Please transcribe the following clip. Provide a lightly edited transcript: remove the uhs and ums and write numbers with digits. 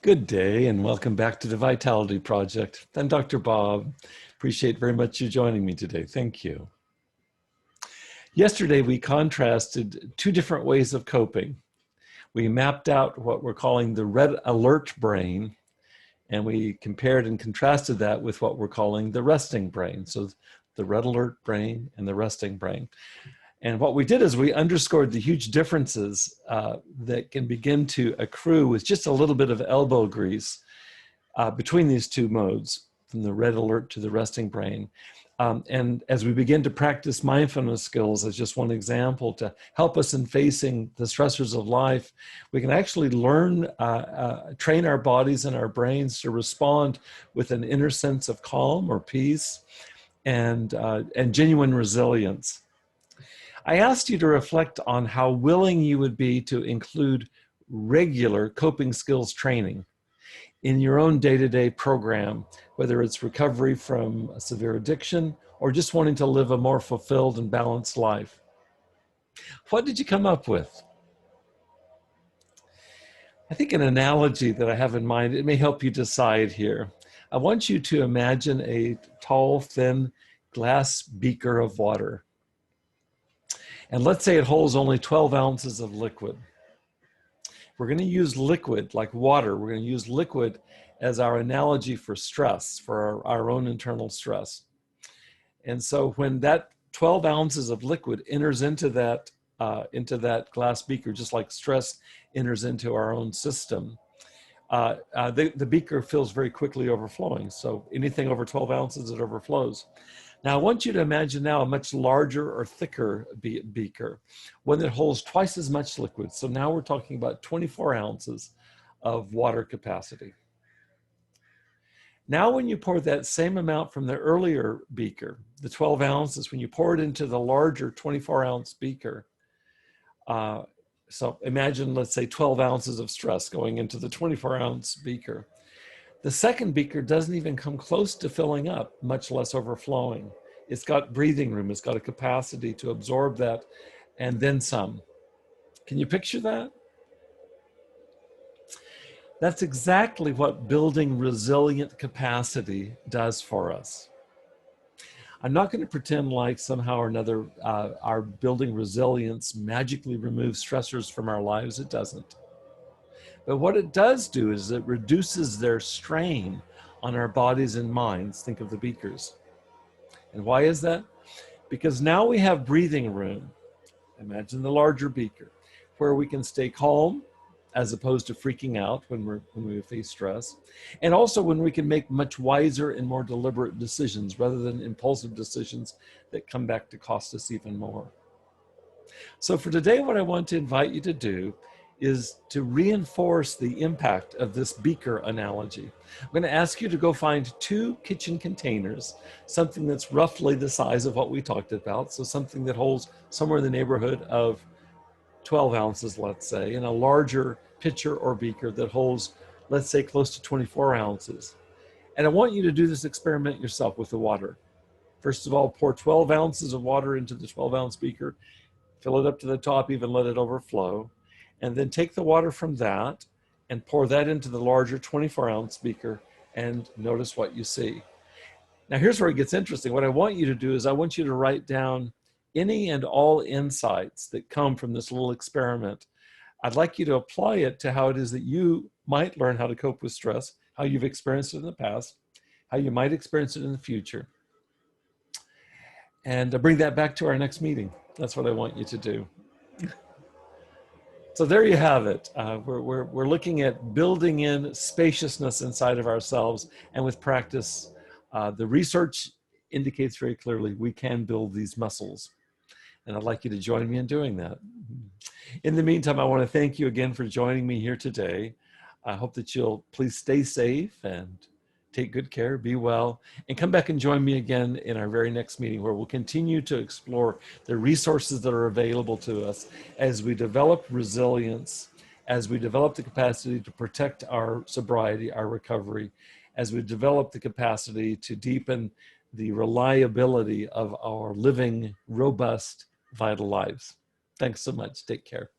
Good day and welcome back to the Vitality Project. I'm Dr. Bob. Appreciate very much you joining me today. Thank you. Yesterday, we contrasted two different ways of coping. We mapped out what we're calling the red alert brain, and we compared and contrasted that with what we're calling the resting brain. So the red alert brain and the resting brain. And what we did is we underscored the huge differences that can begin to accrue with just a little bit of elbow grease between these two modes, from the red alert to the resting brain. And as we begin to practice mindfulness skills, as just one example, to help us in facing the stressors of life, we can actually learn, train our bodies and our brains to respond with an inner sense of calm or peace and genuine resilience. I asked you to reflect on how willing you would be to include regular coping skills training in your own day-to-day program, whether it's recovery from a severe addiction or just wanting to live a more fulfilled and balanced life. What did you come up with? I think an analogy that I have in mind, it may help you decide here. I want you to imagine a tall, thin glass beaker of water. And let's say it holds only 12 ounces of liquid. We're going to use liquid like water. We're going to use liquid as our analogy for stress, for our own internal stress. And so when that 12 ounces of liquid enters into that glass beaker, just like stress enters into our own system, the beaker feels very quickly overflowing. So anything over 12 ounces, it overflows. Now, I want you to imagine now a much larger or thicker beaker, one that holds twice as much liquid. So now we're talking about 24 ounces of water capacity. Now, when you pour that same amount from the earlier beaker, the 12 ounces, when you pour it into the larger 24-ounce beaker, so imagine, let's say, 12 ounces of stress going into the 24-ounce beaker. The second beaker doesn't even come close to filling up, much less overflowing. It's got breathing room. It's got a capacity to absorb that and then some. Can you picture that? That's exactly what building resilient capacity does for us. I'm not going to pretend like somehow or another our building resilience magically removes stressors from our lives. It doesn't. But what it does do is it reduces their strain on our bodies and minds. Think of the beakers. And why is that? Because now we have breathing room. Imagine the larger beaker, where we can stay calm as opposed to freaking out when we face stress. And also when we can make much wiser and more deliberate decisions rather than impulsive decisions that come back to cost us even more. So for today, what I want to invite you to do is to reinforce the impact of this beaker analogy. I'm going to ask you to go find 2 kitchen containers, something that's roughly the size of what we talked about, so something that holds somewhere in the neighborhood of 12 ounces, let's say, and a larger pitcher or beaker that holds, let's say, close to 24 ounces. And I want you to do this experiment yourself with the water. First of all, pour 12 ounces of water into the 12-ounce beaker, fill it up to the top, even let it overflow. And then take the water from that and pour that into the larger 24-ounce beaker and notice what you see. Now, here's where it gets interesting. What I want you to do is I want you to write down any and all insights that come from this little experiment. I'd like you to apply it to how it is that you might learn how to cope with stress, how you've experienced it in the past, how you might experience it in the future, and bring that back to our next meeting. That's what I want you to do. So there you have it. We're looking at building in spaciousness inside of ourselves, and with practice, the research indicates very clearly we can build these muscles. And I'd like you to join me in doing that. In the meantime, I want to thank you again for joining me here today. I hope that you'll please stay safe and take good care, be well, and come back and join me again in our very next meeting, where we'll continue to explore the resources that are available to us as we develop resilience, as we develop the capacity to protect our sobriety, our recovery, as we develop the capacity to deepen the reliability of our living, robust, vital lives. Thanks so much. Take care.